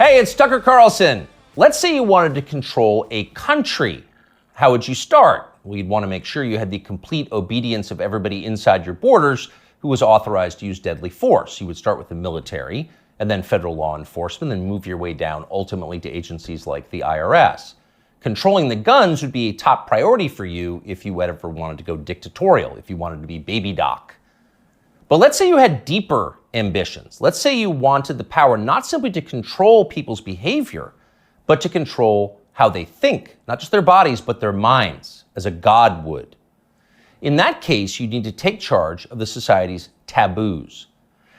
Hey, it's Tucker Carlson. Let's say you wanted to control a country. How would you start? Well, you'd want to make sure you had the complete obedience of everybody inside your borders who was authorized to use deadly force. You would start with the military and then federal law enforcement, then move your way down ultimately to agencies like the IRS. Controlling the guns would be a top priority for you if you ever wanted to go dictatorial, if you wanted to be baby doc. But let's say you had deeper ambitions. Let's say you wanted the power not simply to control people's behavior, but to control how they think, not just their bodies, but their minds, as a god would. In that case, you need to take charge of the society's taboos.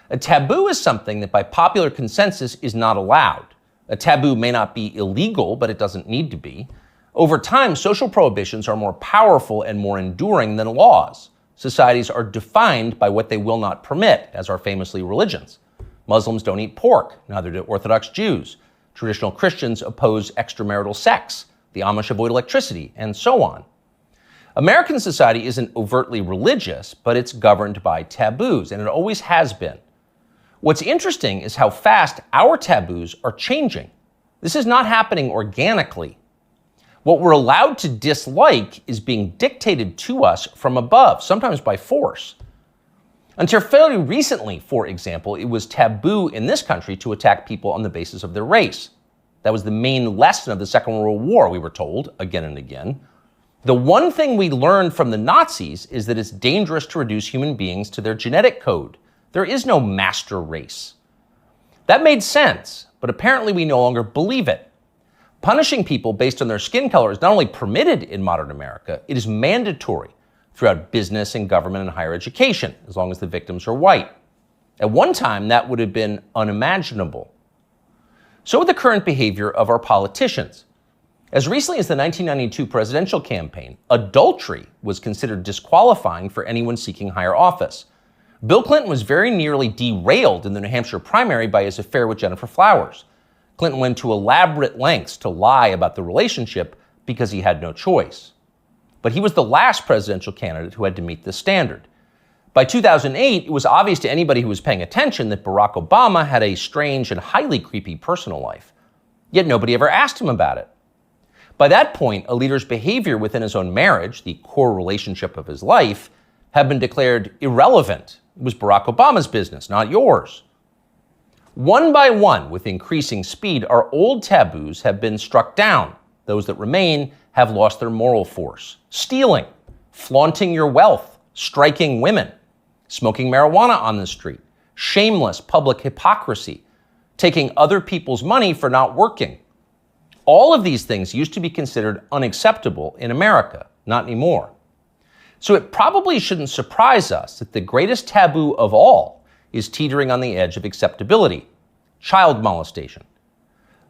A taboo is something that by popular consensus is not allowed. A taboo may not be illegal, but it doesn't need to be. Over time, social prohibitions are more powerful and more enduring than laws. Societies are defined by what they will not permit, as are famously religions. Muslims don't eat pork, neither do Orthodox Jews. Traditional Christians oppose extramarital sex. The Amish avoid electricity, and so on. American society isn't overtly religious, but it's governed by taboos, and it always has been. What's interesting is how fast our taboos are changing. This is not happening organically. What we're allowed to dislike is being dictated to us from above, sometimes by force. Until fairly recently, for example, it was taboo in this country to attack people on the basis of their race. That was the main lesson of the Second World War, we were told again and again. The one thing we learned from the Nazis is that it's dangerous to reduce human beings to their genetic code. There is no master race. That made sense, but apparently we no longer believe it. Punishing people based on their skin color is not only permitted in modern America, it is mandatory throughout business and government and higher education, as long as the victims are white. At one time, that would have been unimaginable. So with the current behavior of our politicians. As recently as the 1992 presidential campaign, adultery was considered disqualifying for anyone seeking higher office. Bill Clinton was very nearly derailed in the New Hampshire primary by his affair with Jennifer Flowers. Clinton went to elaborate lengths to lie about the relationship because he had no choice. But he was the last presidential candidate who had to meet this standard. By 2008, it was obvious to anybody who was paying attention that Barack Obama had a strange and highly creepy personal life. Yet nobody ever asked him about it. By that point, a leader's behavior within his own marriage, the core relationship of his life, had been declared irrelevant. It was Barack Obama's business, not yours. One by one, with increasing speed, our old taboos have been struck down. Those that remain have lost their moral force. Stealing, flaunting your wealth, striking women, smoking marijuana on the street, shameless public hypocrisy, taking other people's money for not working. All of these things used to be considered unacceptable in America, not anymore. So it probably shouldn't surprise us that the greatest taboo of all is teetering on the edge of acceptability: child molestation.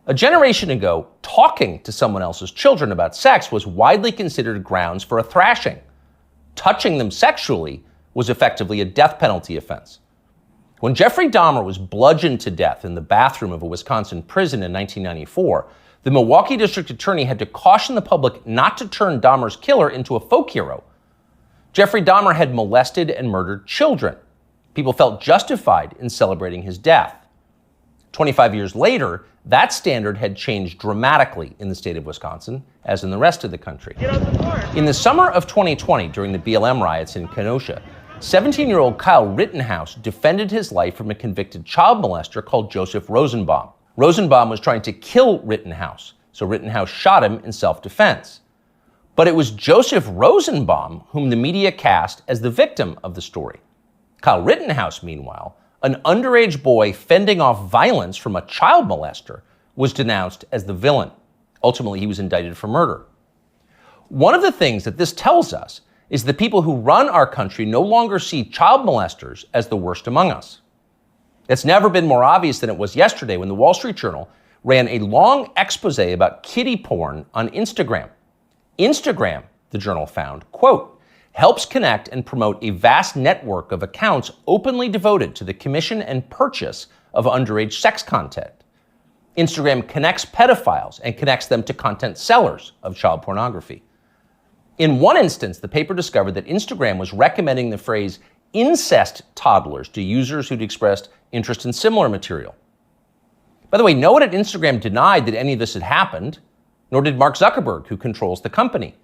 A generation ago, talking to someone else's children about sex was widely considered grounds for a thrashing. Touching them sexually was effectively a death penalty offense. When Jeffrey Dahmer was bludgeoned to death in the bathroom of a Wisconsin prison in 1994, the Milwaukee district attorney had to caution the public not to turn Dahmer's killer into a folk hero. Jeffrey Dahmer had molested and murdered children. People felt justified in celebrating his death. 25 years later, that standard had changed dramatically in the state of Wisconsin, as in the rest of the country. In the summer of 2020, during the BLM riots in Kenosha, 17-year-old Kyle Rittenhouse defended his life from a convicted child molester called Joseph Rosenbaum. Rosenbaum was trying to kill Rittenhouse, so Rittenhouse shot him in self-defense. But it was Joseph Rosenbaum whom the media cast as the victim of the story. Kyle Rittenhouse, meanwhile, an underage boy fending off violence from a child molester, was denounced as the villain. Ultimately, he was indicted for murder. One of the things that this tells us is the people who run our country no longer see child molesters as the worst among us. It's never been more obvious than it was yesterday when the Wall Street Journal ran a long expose about kiddie porn on Instagram. Instagram, the journal found, quote, helps connect and promote a vast network of accounts openly devoted to the commission and purchase of underage sex content. Instagram connects pedophiles and connects them to content sellers of child pornography. In one instance, the paper discovered that Instagram was recommending the phrase incest toddlers to users who'd expressed interest in similar material. By the way, no one at Instagram denied that any of this had happened, nor did Mark Zuckerberg, who controls the company.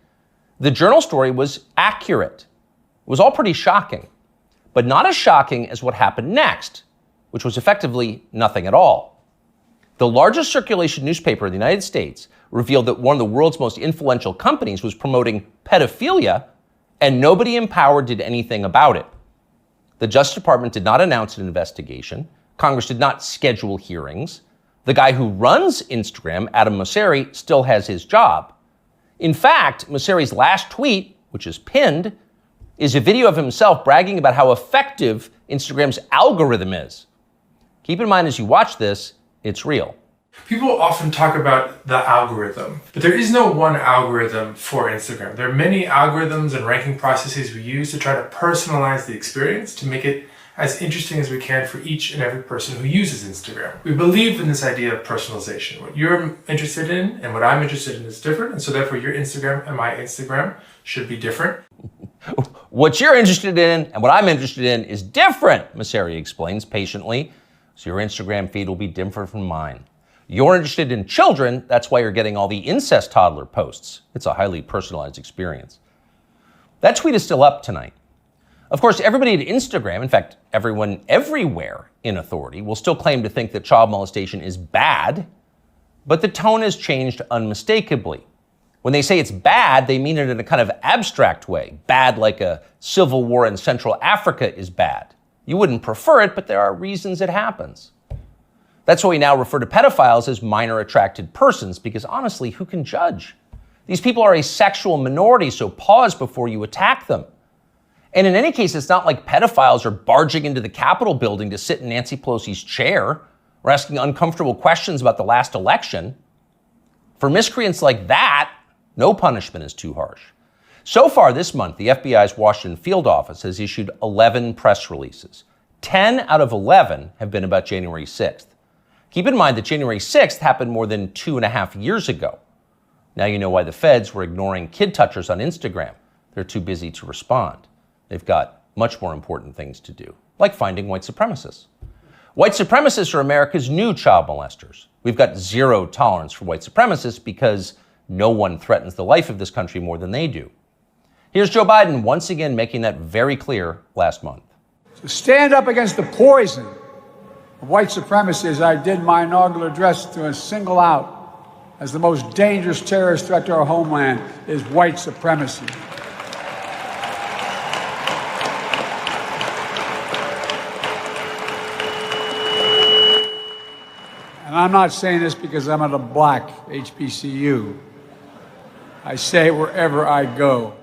The Journal story was accurate. It was all pretty shocking, but not as shocking as what happened next, which was effectively nothing at all. The largest circulation newspaper in the United States revealed that one of the world's most influential companies was promoting pedophilia, and nobody in power did anything about it. The Justice Department did not announce an investigation. Congress did not schedule hearings. The guy who runs Instagram, Adam Mosseri, still has his job. In fact, Mosseri's last tweet, which is pinned, is a video of himself bragging about how effective Instagram's algorithm is. Keep in mind as you watch this, it's real. People often talk about the algorithm, but there is no one algorithm for Instagram. There are many algorithms and ranking processes we use to try to personalize the experience to make it as interesting as we can for each and every person who uses Instagram. We believe in this idea of personalization. What you're interested in and what I'm interested in is different, and so therefore your Instagram and my Instagram should be different. What you're interested in and what I'm interested in is different, Mosseri explains patiently. So your Instagram feed will be different from mine. You're interested in children, that's why you're getting all the incest toddler posts. It's a highly personalized experience. That tweet is still up tonight. Of course, everybody at Instagram, in fact, everyone everywhere in authority, will still claim to think that child molestation is bad, but the tone has changed unmistakably. When they say it's bad, they mean it in a kind of abstract way. Bad like a civil war in Central Africa is bad. You wouldn't prefer it, but there are reasons it happens. That's why we now refer to pedophiles as minor attracted persons, because honestly, who can judge? These people are a sexual minority, so pause before you attack them. And in any case, it's not like pedophiles are barging into the Capitol building to sit in Nancy Pelosi's chair or asking uncomfortable questions about the last election. For miscreants like that, no punishment is too harsh. So far this month, the FBI's Washington field office has issued 11 press releases. 10 out of 11 have been about January 6th. Keep in mind that January 6th happened more than 2.5 years ago. Now you know why the feds were ignoring kid touchers on Instagram. They're too busy to respond. They've got much more important things to do, like finding white supremacists. White supremacists are America's new child molesters. We've got zero tolerance for white supremacists because no one threatens the life of this country more than they do. Here's Joe Biden once again making that very clear last month. To stand up against the poison of white supremacy, as I did my inaugural address, to single out as the most dangerous terrorist threat to our homeland is white supremacy. And I'm not saying this because I'm at a black HBCU. I say it wherever I go.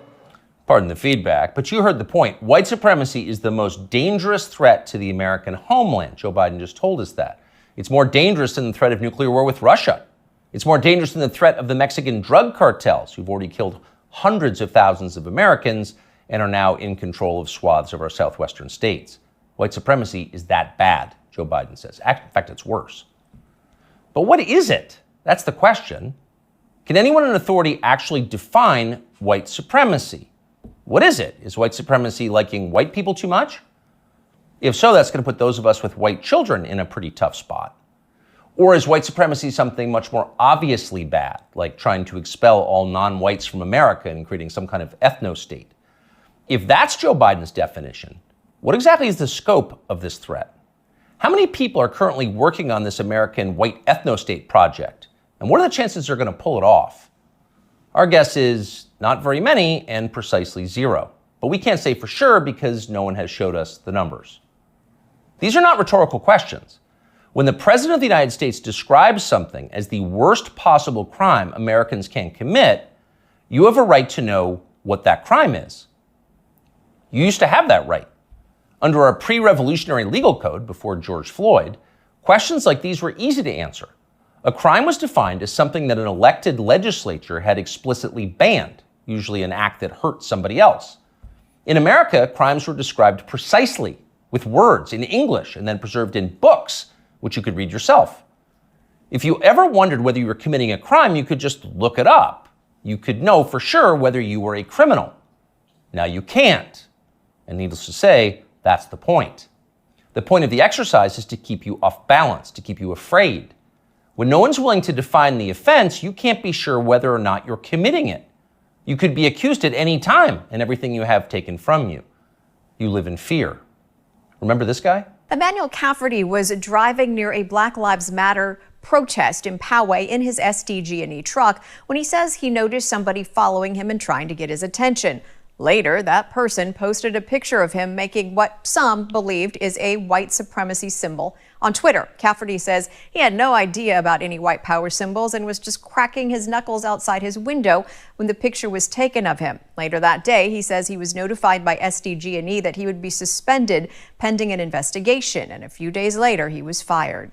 Pardon the feedback, but you heard the point. White supremacy is the most dangerous threat to the American homeland. Joe Biden just told us that. It's more dangerous than the threat of nuclear war with Russia. It's more dangerous than the threat of the Mexican drug cartels, who've already killed hundreds of thousands of Americans and are now in control of swaths of our southwestern states. White supremacy is that bad, Joe Biden says. In fact, it's worse. But what is it? That's the question. Can anyone in authority actually define white supremacy? What is it? Is white supremacy liking white people too much? If so, that's going to put those of us with white children in a pretty tough spot. Or is white supremacy something much more obviously bad, like trying to expel all non-whites from America and creating some kind of ethno-state? If that's Joe Biden's definition, what exactly is the scope of this threat? How many people are currently working on this American white ethno-state project? And what are the chances they're going to pull it off? Our guess is not very many and precisely zero. But we can't say for sure because no one has showed us the numbers. These are not rhetorical questions. When the President of the United States describes something as the worst possible crime Americans can commit, you have a right to know what that crime is. You used to have that right. Under our pre-revolutionary legal code before George Floyd, questions like these were easy to answer. A crime was defined as something that an elected legislature had explicitly banned, usually an act that hurt somebody else. In America, crimes were described precisely with words in English and then preserved in books, which you could read yourself. If you ever wondered whether you were committing a crime, you could just look it up. You could know for sure whether you were a criminal. Now you can't. And needless to say, that's the point. The point of the exercise is to keep you off balance, to keep you afraid. When no one's willing to define the offense, you can't be sure whether or not you're committing it. You could be accused at any time and everything you have taken from you. You live in fear. Remember this guy? Emmanuel Cafferty was driving near a Black Lives Matter protest in Poway in his SDG&E truck when he says he noticed somebody following him and trying to get his attention. Later, that person posted a picture of him making what some believed is a white supremacy symbol on Twitter. Cafferty says he had no idea about any white power symbols and was just cracking his knuckles outside his window when the picture was taken of him. Later that day, he says he was notified by SDG&E that he would be suspended pending an investigation, and a few days later, he was fired.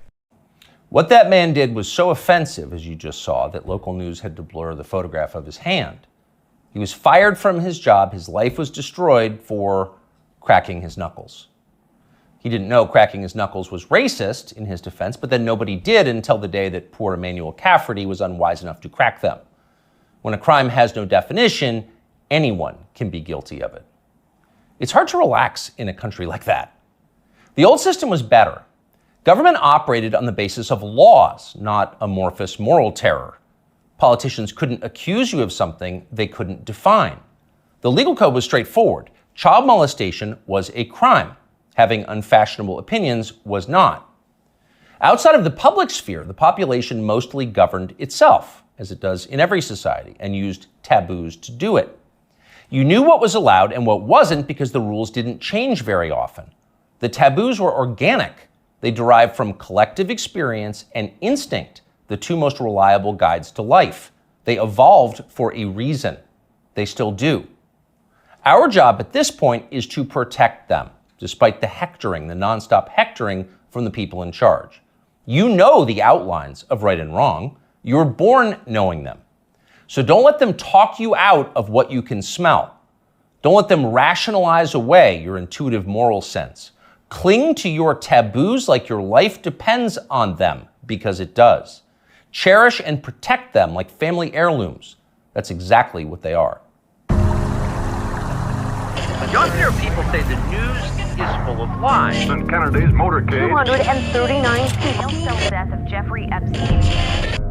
What that man did was so offensive, as you just saw, that local news had to blur the photograph of his hand. He was fired from his job. His life was destroyed for cracking his knuckles. He didn't know cracking his knuckles was racist, in his defense, but then nobody did until the day that poor Emmanuel Cafferty was unwise enough to crack them. When a crime has no definition, anyone can be guilty of it. It's hard to relax in a country like that. The old system was better. Government operated on the basis of laws, not amorphous moral terror. Politicians couldn't accuse you of something they couldn't define. The legal code was straightforward. Child molestation was a crime. Having unfashionable opinions was not. Outside of the public sphere, the population mostly governed itself, as it does in every society, and used taboos to do it. You knew what was allowed and what wasn't because the rules didn't change very often. The taboos were organic. They derived from collective experience and instinct, the two most reliable guides to life. They evolved for a reason. They still do. Our job at this point is to protect them, despite the hectoring, the nonstop hectoring from the people in charge. You know the outlines of right and wrong. You were born knowing them. So don't let them talk you out of what you can smell. Don't let them rationalize away your intuitive moral sense. Cling to your taboos like your life depends on them, because it does. Cherish and protect them like family heirlooms. That's exactly what they are. Younger people say the news is full of lies. Kennedy's motorcade. 239 people. The death of Jeffrey Epstein.